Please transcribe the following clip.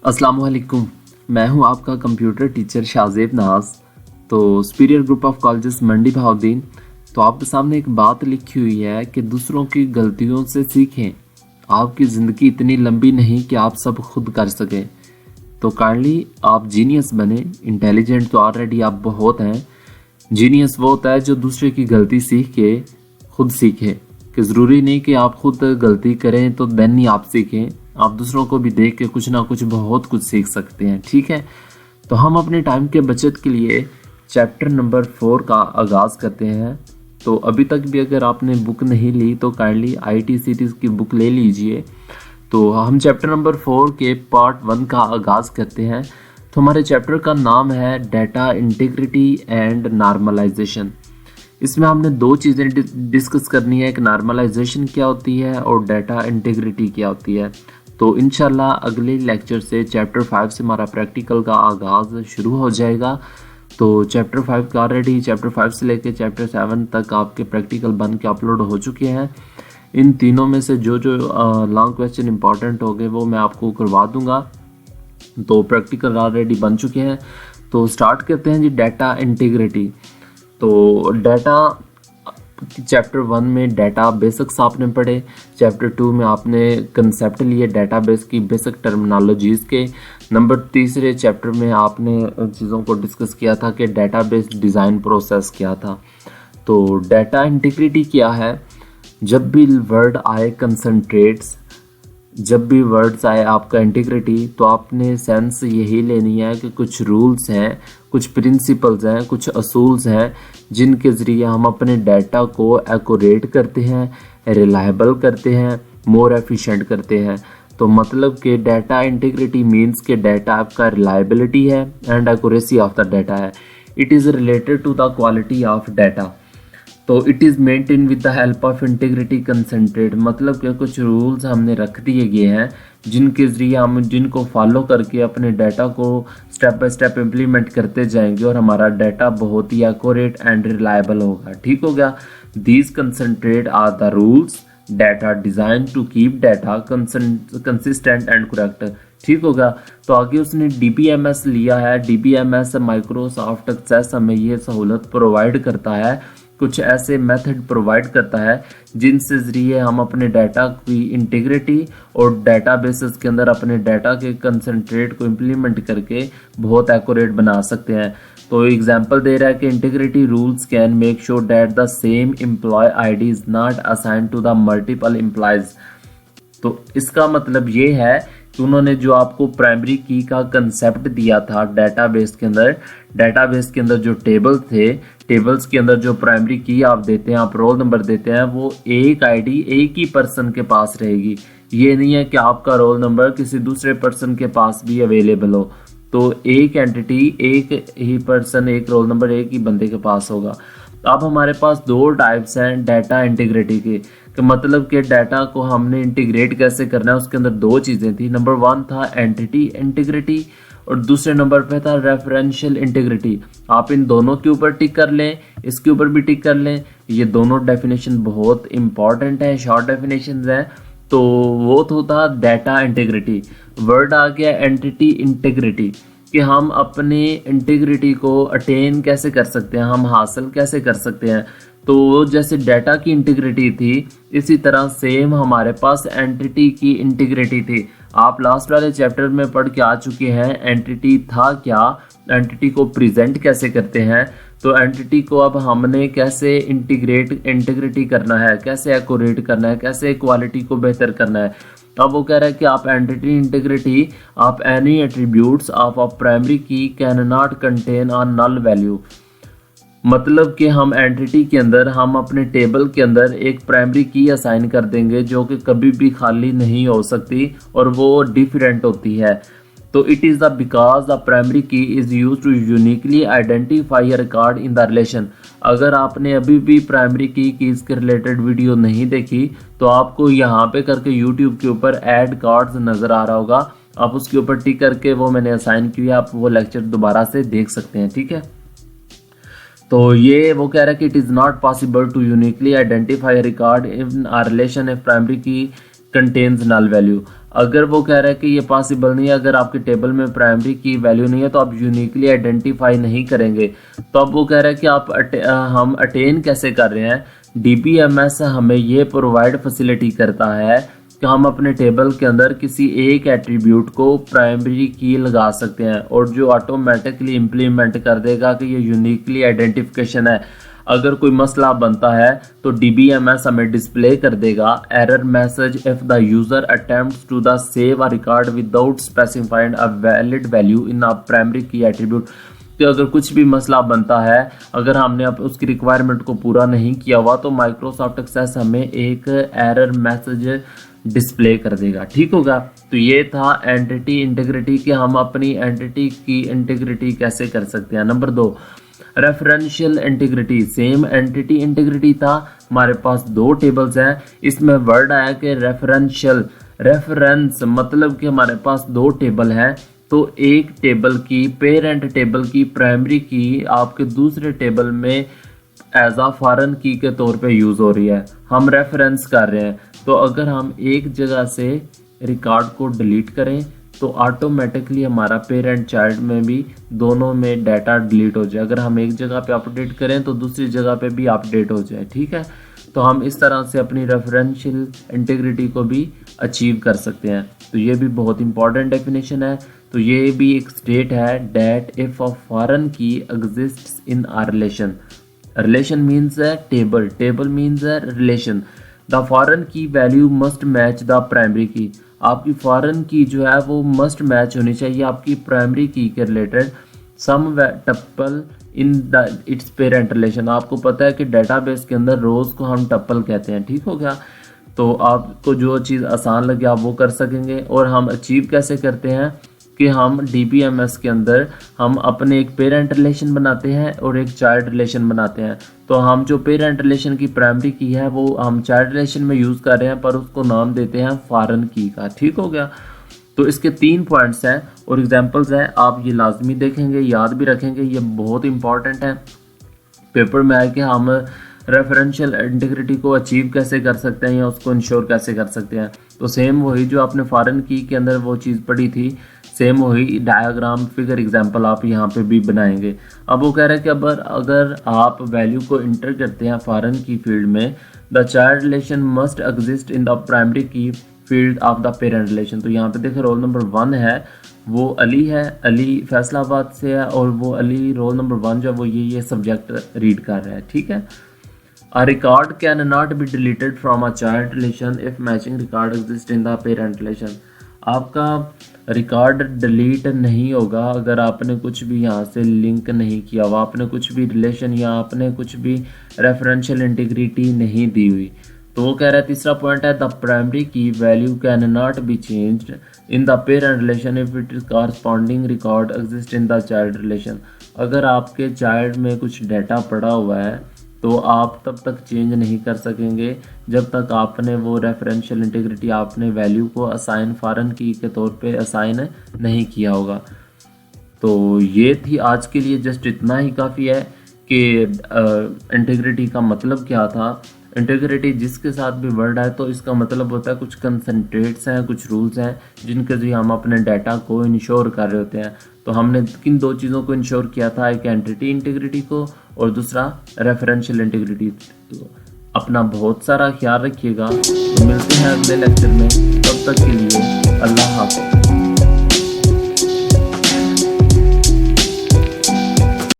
अस्सलाम वालेकुम। मैं हूं आपका कंप्यूटर टीचर शाहजेब नाज। तो सुपीरियर ग्रुप ऑफ कॉलेजेस मंडी बहाउद्दीन। तो आपके सामने एक बात लिखी हुई है कि दूसरों की गलतियों से सीखें। आपकी ज़िंदगी इतनी लंबी नहीं कि आप सब खुद कर सकें। तो काइंडली आप जीनियस बने। इंटेलिजेंट तो ऑलरेडी आप बहुत हैं। जीनियस वो होता है जो दूसरे की गलती सीख के खुद सीखे। कि ज़रूरी नहीं कि आप खुद गलती करें तो देन ही आप सीखें। आप दूसरों को भी देख के कुछ ना कुछ बहुत कुछ सीख सकते हैं। ठीक है, तो हम अपने टाइम के बचत के लिए चैप्टर नंबर 4 का आगाज़ करते हैं। तो अभी तक भी अगर आपने बुक नहीं ली तो काइंडली ITCT की बुक ले लीजिए। तो हम चैप्टर नंबर 4 के पार्ट 1 का आगाज़ करते हैं। तो हमारे चैप्टर का नाम है डाटा इंटीग्रिटी एंड नॉर्मलाइजेशन। इसमें हमने दो चीज़ें डिस्कस करनी है, एक नॉर्मलाइजेशन क्या होती है और डाटा इंटीग्रिटी क्या होती है। तो इंशाल्लाह अगले लेक्चर से चैप्टर 5 से हमारा प्रैक्टिकल का आगाज़ शुरू हो जाएगा। तो चैप्टर 5 का ऑलरेडी चैप्टर 5 से लेकर चैप्टर 7 तक आपके प्रैक्टिकल बन के अपलोड हो चुके हैं। इन तीनों में से जो जो लॉन्ग क्वेश्चन इंपॉर्टेंट हो गए वो मैं आपको करवा दूंगा। तो प्रैक्टिकल ऑलरेडी बन चुके हैं। तो स्टार्ट करते हैं जी डाटा इंटीग्रिटी। तो डाटा चैप्टर 1 में डाटा बेसिक्स आपने पढ़े। चैप्टर 2 में आपने कंसेप्ट लिए डाटाबेस की बेसिक टर्मिनोलॉजीज़ के। नंबर तीसरे चैप्टर में आपने चीज़ों को डिस्कस किया था कि डाटाबेस डिज़ाइन प्रोसेस क्या था। तो डाटा इंटीग्रिटी क्या है? जब भी वर्ड आए कंसंट्रेट्स, जब भी वर्ड्स आए आपका इंटीग्रिटी, तो आपने सेंस यही लेनी है कि कुछ रूल्स हैं, कुछ प्रिंसिपल्स हैं, कुछ असूल्स हैं जिनके ज़रिए हम अपने डाटा को एक्यूरेट करते हैं, रिलायबल करते हैं, मोर एफिशिएंट करते हैं। तो मतलब कि डाटा इंटीग्रिटी मीन्स कि डाटा आपका रिलायबिलिटी है and accuracy of the data है। It is related to the quality of data. तो it is maintain with the help of integrity constraint. मतलब कि कुछ रूल्स हमने रख दिए गए हैं जिनके ज़रिए हम जिनको फॉलो करके अपने डाटा को स्टेप बाय स्टेप इम्प्लीमेंट करते जाएंगे और हमारा डाटा बहुत ही एक्यूरेट एंड रिलायबल होगा। ठीक हो गया। These constraints are the rules data design to keep data consistent and correct. ठीक होगा। तो आगे उसने DBMS लिया है। DBMS माइक्रोसॉफ्ट एक्सेस हमें ये सहूलत प्रोवाइड करता है, कुछ ऐसे मेथड प्रोवाइड करता है जिनसे ज़रिए हम अपने डाटा की इंटीग्रिटी और डाटाबेसेस के अंदर अपने डाटा के कंसंट्रेट को इम्प्लीमेंट करके बहुत एक्यूरेट बना सकते हैं। तो एग्जांपल दे रहा है कि integrity rules can make sure that the same employee ID is not assigned to the multiple employees. तो इसका मतलब ये है कि उन्होंने जो आपको प्राइमरी की का कंसेप्ट दिया था डाटाबेस के अंदर, डाटाबेस के अंदर जो टेबल थे, टेबल्स के अंदर जो प्राइमरी की आप देते हैं, आप रोल नंबर देते हैं, वो एक ID एक ही पर्सन के पास रहेगी। ये नहीं है कि आपका रोल नंबर किसी दूसरे पर्सन के पास भी अवेलेबल हो। तो एक एंटिटी, एक ही पर्सन, एक रोल नंबर एक ही बंदे के पास होगा। अब हमारे पास दो टाइप्स हैं डाटा इंटीग्रिटी के, कि मतलब कि डाटा को हमने इंटीग्रेट कैसे करना है। उसके अंदर दो चीज़ें थी। नंबर 1 था एंटिटी इंटीग्रिटी और दूसरे नंबर पे था रेफरेंशियल इंटीग्रिटी। आप इन दोनों के ऊपर टिक कर लें, इसके ऊपर भी टिक कर लें। ये दोनों डेफिनेशन बहुत इंपॉर्टेंट है, शॉर्ट डेफिनेशन है। तो वो तो था डाटा इंटीग्रिटी। वर्ड आ गया एंटिटी इंटीग्रिटी, कि हम अपने इंटीग्रिटी को अटेन कैसे कर सकते हैं, हम हासिल कैसे कर सकते हैं। तो जैसे डाटा की इंटीग्रिटी थी, इसी तरह सेम हमारे पास एंटिटी की इंटीग्रिटी थी। आप लास्ट वाले चैप्टर में पढ़ के आ चुके हैं एंटिटी था क्या, एंटिटी को प्रेजेंट कैसे करते हैं। तो एंटिटी को अब हमने कैसे इंटीग्रिटी करना है, कैसे एक्यूरेट करना है, कैसे क्वालिटी को बेहतर करना है। अब वो कह रहा है कि आप एंटिटी इंटीग्रिटी, आप any attributes of a primary key can not contain a null value. मतलब कि हम एंटिटी के अंदर, हम अपने टेबल के अंदर एक प्राइमरी की असाइन कर देंगे जो कि कभी भी खाली नहीं हो सकती और वो डिफरेंट होती है। तो it is the because the primary key is use to uniquely identify a record in the relation. अगर आपने अभी भी प्राइमरी की इसके रिलेटेड वीडियो नहीं देखी तो आपको यहाँ पे करके यूट्यूब के ऊपर ऐड कार्ड्स नज़र आ रहा होगा, आप उसके ऊपर टिक करके वो मैंने असाइन किया, आप वो लेक्चर दोबारा से देख सकते हैं। ठीक है। तो ये वो कह रहा है कि it is not possible to uniquely identify record in our relation if primary key contains null value. अगर वो कह रहा है कि ये पॉसिबल नहीं है, अगर आपके टेबल में प्राइमरी की वैल्यू नहीं है तो आप यूनिकली आइडेंटिफाई नहीं करेंगे। तो अब वो कह रहा है कि हम अटेन कैसे कर रहे हैं। DBMS हमें ये प्रोवाइड फैसिलिटी करता है कि हम अपने टेबल के अंदर किसी एक एट्रीब्यूट को प्राइमरी की लगा सकते हैं और जो ऑटोमेटिकली इम्प्लीमेंट कर देगा कि ये यूनिकली आइडेंटिफिकेशन है। अगर कोई मसला बनता है तो DBMS हमें डिस्प्ले कर देगा error message if the user attempts to the save a record without specifying a valid value in a primary key attribute. तो अगर कुछ भी मसला बनता है, अगर हमने अब उसकी रिक्वायरमेंट को पूरा नहीं किया हुआ तो माइक्रोसॉफ्ट एक्सेस हमें एक एरर मैसेज डिस्प्ले कर देगा। ठीक होगा। तो ये था एंटिटी इंटीग्रिटी कि हम अपनी एंटिटी की इंटीग्रिटी कैसे कर सकते हैं। Number 2, referential integrity. Same entity integrity था, हमारे पास 2 टेबल्स हैं, इसमें वर्ड आया कि रेफरेंशियल। रेफरेंस मतलब कि हमारे पास 2 टेबल हैं, तो एक टेबल की पेरेंट टेबल की प्राइमरी की आपके दूसरे टेबल में एज आ फॉरेन की के तौर पे यूज हो रही है, हम रेफरेंस कर रहे हैं। तो अगर हम एक जगह से रिकॉर्ड को डिलीट करें तो ऑटोमेटिकली हमारा पेरेंट चाइल्ड में भी दोनों में डाटा डिलीट हो जाए। अगर हम एक जगह पे अपडेट करें तो दूसरी जगह पे भी अपडेट हो जाए। ठीक है। तो हम इस तरह से अपनी रेफरेंशियल इंटीग्रिटी को भी अचीव कर सकते हैं। तो ये भी बहुत इंपॉर्टेंट डेफिनेशन है। तो ये भी एक स्टेट है डेट इफ अ फॉरेन की exists in a relation. Relation means है टेबल, टेबल मीन्स है रिलेशन। द फॉरेन की value must match the primary की। आपकी फॉरेन की जो है वो मस्ट मैच होनी चाहिए आपकी प्राइमरी की के related some tuple in the its parent relation. आपको पता है कि डेटाबेस के अंदर रोज को हम टप्पल कहते हैं। ठीक हो गया। तो आपको जो चीज़ आसान लगे आप वो कर सकेंगे। और हम अचीव कैसे करते हैं कि हम DBMS के अंदर हम अपने एक पेरेंट रिलेशन बनाते हैं और एक चाइल्ड रिलेशन बनाते हैं। तो हम जो पेरेंट रिलेशन की प्राइमरी की है वो हम चाइल्ड रिलेशन में यूज़ कर रहे हैं, पर उसको नाम देते हैं फॉरेन की का। ठीक हो गया। तो इसके 3 पॉइंट्स हैं और एग्जांपल्स हैं, आप ये लाजमी देखेंगे, याद भी रखेंगे, ये बहुत इंपॉर्टेंट है। पेपर में आए कि हम रेफरेंशियल इंटीग्रिटी को अचीव कैसे कर सकते हैं या उसको इंश्योर कैसे कर सकते हैं। तो सेम वही जो आपने फॉरेन की के अंदर वो चीज़ पढ़ी थी, सेम वही डायग्राम फिगर एग्जांपल आप यहाँ पे भी बनाएंगे। अब वो कह रहे हैं कि अगर आप वैल्यू को इंटर करते हैं फॉरेन की फील्ड में, the child relation must exist in the primary key field of the parent relation. तो यहाँ पे देखिए रोल नंबर 1 है, वो अली है, अली फैसलाबाद से है और वो अली रोल नंबर 1 जो है वो ये सब्जेक्ट रीड कर रहा है। ठीक है। A record cannot be deleted from a child relation if matching record exists in the parent relation। आपका रिकॉर्ड डिलीट नहीं होगा अगर आपने कुछ भी यहाँ से लिंक नहीं किया हुआ, आपने कुछ भी रिलेशन या आपने कुछ भी रेफरेंशियल इंटीग्रिटी नहीं दी हुई। तो वो कह रहा है, तीसरा पॉइंट है द प्राइमरी की value can not be changed in the parent relation if it is corresponding record exist in the child relation. अगर आपके चाइल्ड में कुछ डाटा पड़ा हुआ है तो आप तब तक चेंज नहीं कर सकेंगे जब तक आपने वो रेफरेंशियल इंटीग्रिटी आपने वैल्यू को असाइन फॉरेन की के तौर पे असाइन नहीं किया होगा। तो ये थी आज के लिए, जस्ट इतना ही काफ़ी है कि इंटीग्रिटी का मतलब क्या था। इंटीग्रिटी जिसके साथ भी वर्ड आए तो इसका मतलब होता है कुछ कंसंट्रेट्स हैं, कुछ रूल्स हैं जिनके जरिए हम अपने डाटा को इंश्योर कर रहे होते हैं। तो हमने किन 2 चीज़ों को इंश्योर किया था, एक एंटिटी इंटीग्रिटी को और दूसरा रेफरेंशियल इंटीग्रिटी। तो अपना बहुत सारा ख्याल रखिएगा। तो मिलते हैं अगले लेक्चर में, तब तक के लिए अल्लाह हाफ़िज़।